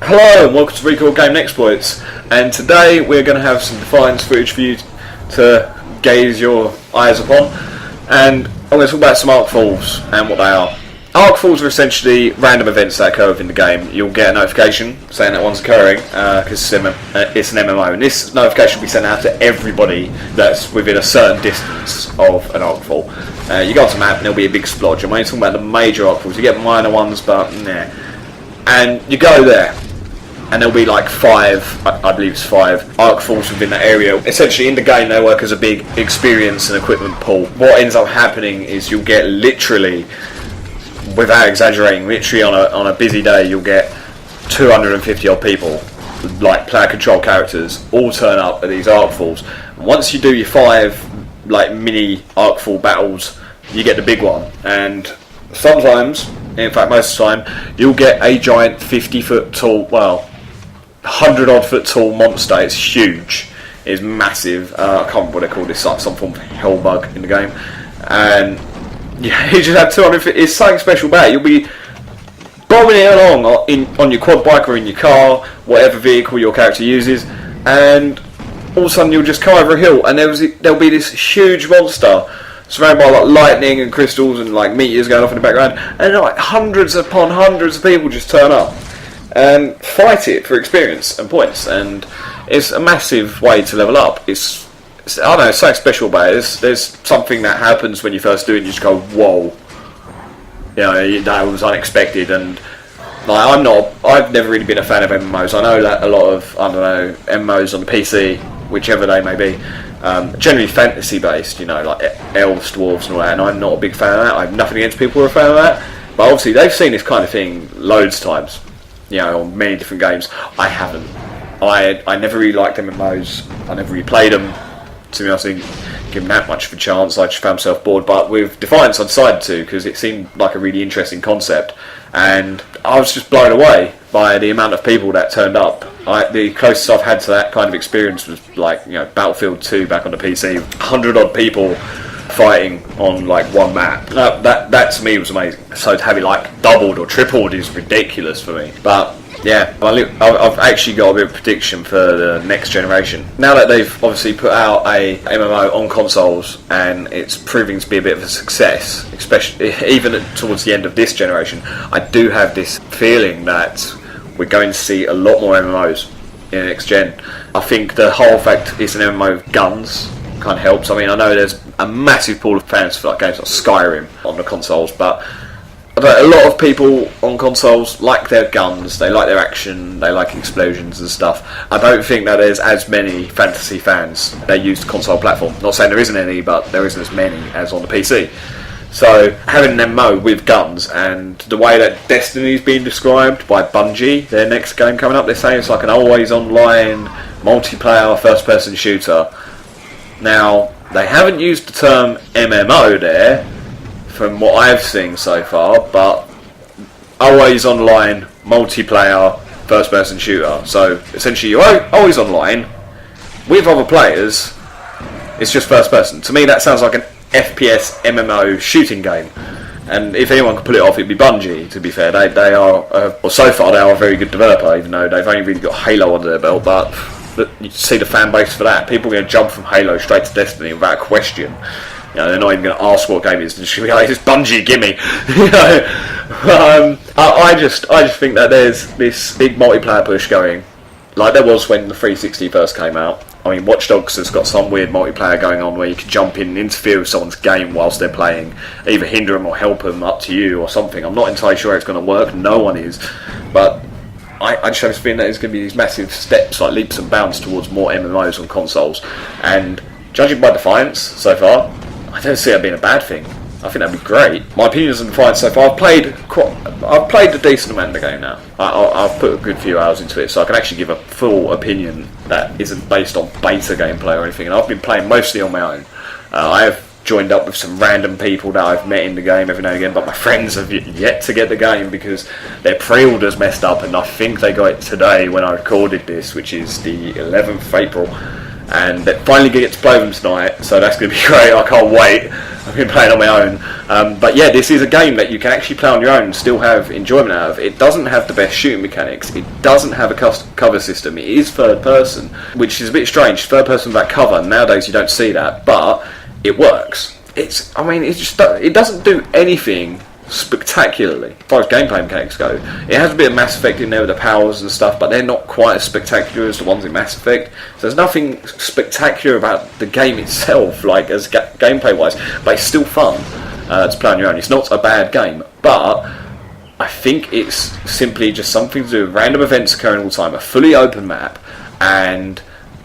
Hello and welcome to Recoil Game Exploits, and today we're going to have some Defiance footage for you to gaze your eyes upon, and I'm going to talk about some Arkfalls and what they are. Arkfalls are essentially random events that occur within the game. You'll get a notification saying that one's occurring because it's an MMO, and this notification will be sent out to everybody that's within a certain distance of an Arkfall. You go to the map and there'll be a big splodge. I'm only talking about the major Arkfalls. You get minor ones, but nah. And you go there, and there'll be like I believe it's five Arkfalls within that area. Essentially in the game they work as a big experience and equipment pool. What ends up happening is you'll get literally, without exaggerating, literally on a busy day you'll get 250 odd people, like player control characters, all turn up at these Arkfalls. And once you do your 5 like mini Arkfall battles, you get the big one. And sometimes, in fact most of the time, you'll get a giant 50 foot tall, 100 odd foot tall monster. It's huge, it's massive. I can't remember what they call this, like some form of hellbug in the game. And yeah, you just have 250. It's something special about it. You'll be bombing it along on your quad bike or in your car, whatever vehicle your character uses, and all of a sudden you'll just come over a hill and there'll be this huge monster surrounded by like lightning and crystals and like meteors going off in the background, and like hundreds upon hundreds of people just turn up and fight it for experience and points, and it's a massive way to level up. It's I don't know, it's something special about it. There's something that happens when you first do it and you just go, whoa, that was unexpected. And like, I've never really been a fan of MMOs. I know that a lot of, MMOs on the PC, whichever they may be, generally fantasy based, like elves, dwarves and all that, and I'm not a big fan of that. I have nothing against people who are a fan of that, but obviously they've seen this kind of thing loads of times, on many different games. I haven't. I never really liked MMOs. I never really played them. To be honest, I didn't give them that much of a chance. I just found myself bored. But with Defiance I decided to, because it seemed like a really interesting concept, and I was just blown away by the amount of people that turned up. The closest I've had to that kind of experience was like Battlefield 2 back on the PC, 100 odd people fighting on like one map. That to me was amazing. So to have it like doubled or tripled is ridiculous for me. But yeah, I've actually got a bit of prediction for the next generation. Now that they've obviously put out a MMO on consoles and it's proving to be a bit of a success, especially even towards the end of this generation, I do have this feeling that we're going to see a lot more MMOs in the next gen. I think the whole fact it's an MMO with guns kind of helps. I mean, I know there's a massive pool of fans for like games like Skyrim on the consoles, but a lot of people on consoles like their guns, they like their action, they like explosions and stuff. I don't think that there's as many fantasy fans that use the console platform. Not saying there isn't any, but there isn't as many as on the PC. So having an MMO with guns, and the way that Destiny is being described by Bungie, their next game coming up, they're saying it's like an always online multiplayer first person shooter. Now, they haven't used the term MMO there from what I've seen so far, but always online multiplayer first person shooter. So essentially you're always online with other players, it's just first person. To me that sounds like an FPS MMO shooting game, and if anyone could pull it off it'd be Bungie. To be fair, they are well, so far they are a very good developer, even though they've only really got Halo under their belt. But you see the fan base for that. People are going to jump from Halo straight to Destiny without a question. They're not even going to ask what game it is. They're just going to be like, it's Bungie, gimme. I just think that there's this big multiplayer push going, like there was when the 360 first came out. I mean, Watch Dogs has got some weird multiplayer going on where you can jump in and interfere with someone's game whilst they're playing, either hinder them or help them, up to you or something. I'm not entirely sure it's going to work. No one is, but I just have this feeling that there's going to be these massive steps, like leaps and bounds towards more MMOs on consoles. And judging by Defiance so far, I don't see that being a bad thing. I think that'd be great. My opinions on Defiance so far, I've played a decent amount of the game now. I've put a good few hours into it, so I can actually give a full opinion that isn't based on beta gameplay or anything. And I've been playing mostly on my own. I have joined up with some random people that I've met in the game every now and again, but my friends have yet to get the game because their pre-order's messed up, and I think they got it today when I recorded this, which is the 11th of April. and that finally get to play them tonight, so that's going to be great. I can't wait. I've been playing on my own, but yeah, this is a game that you can actually play on your own and still have enjoyment out of. It doesn't have the best shooting mechanics, it doesn't have a cover system, it is third person, which is a bit strange. Third person without cover, nowadays you don't see that, but it works. It doesn't do anything spectacularly as far as gameplay mechanics go. It has a bit of Mass Effect in there with the powers and stuff, but they're not quite as spectacular as the ones in Mass Effect. So there's nothing spectacular about the game itself, like as gameplay wise, but it's still fun to play on your own. It's not a bad game, but I think it's simply just something to do with random events occurring all the time, a fully open map, and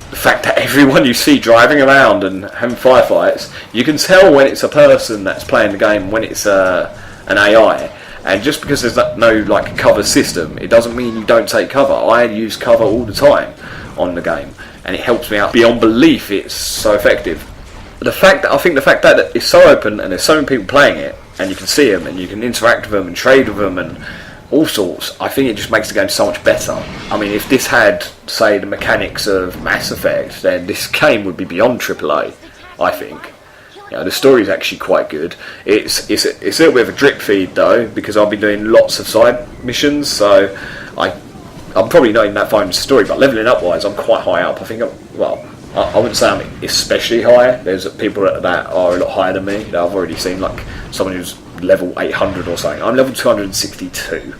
the fact that everyone you see driving around and having firefights, you can tell when it's a person that's playing the game, when it's an AI, and just because there's no like cover system, it doesn't mean you don't take cover. I use cover all the time on the game, and it helps me out beyond belief. It's so effective. I think the fact that it's so open and there's so many people playing it, and you can see them and you can interact with them and trade with them and all sorts, I think it just makes the game so much better. I mean, if this had, say, the mechanics of Mass Effect, then this game would be beyond AAA, I think. You know, the story's actually quite good. It's a little bit of a drip feed though, because I'll be doing lots of side missions, so I'm probably not in that far into the story, but leveling up wise, I'm quite high up. I think I wouldn't say I'm especially high. There's people that are a lot higher than me that I've already seen, like someone who's level 800 or something. I'm level 262,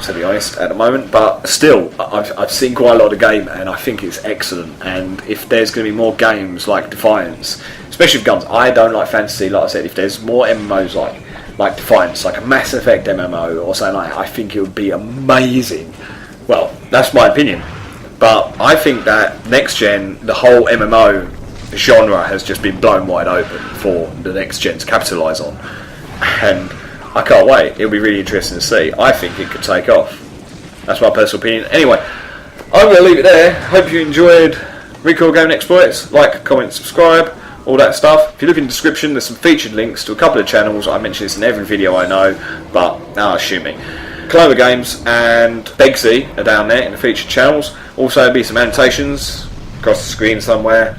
to be honest, at the moment, but still, I've seen quite a lot of the game, and I think it's excellent. And if there's going to be more games like Defiance, especially with guns, I don't like fantasy, like I said. If there's more MMOs like Defiance, like a Mass Effect MMO or something like that, I think it would be amazing. Well, that's my opinion, but I think that next gen, the whole MMO genre has just been blown wide open for the next gen to capitalise on, and I can't wait. It'll be really interesting to see. I think it could take off. That's my personal opinion. Anyway, I'm going to leave it there. Hope you enjoyed Recoil Gaming Exploits. Like, comment, subscribe, all that stuff. If you look in the description, there's some featured links to a couple of channels. I mention this in every video I know, but shoot me. Clover Games and Begsy are down there in the featured channels. Also, there'll be some annotations across the screen somewhere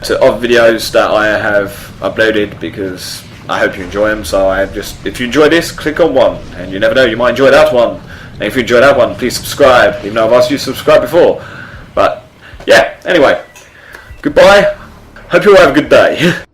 to other videos that I have uploaded, because I hope you enjoy them. So if you enjoy this, click on one, and you never know, you might enjoy that one. And if you enjoy that one, please subscribe, even though I've asked you to subscribe before. But yeah, anyway, goodbye. Hope you all have a good day.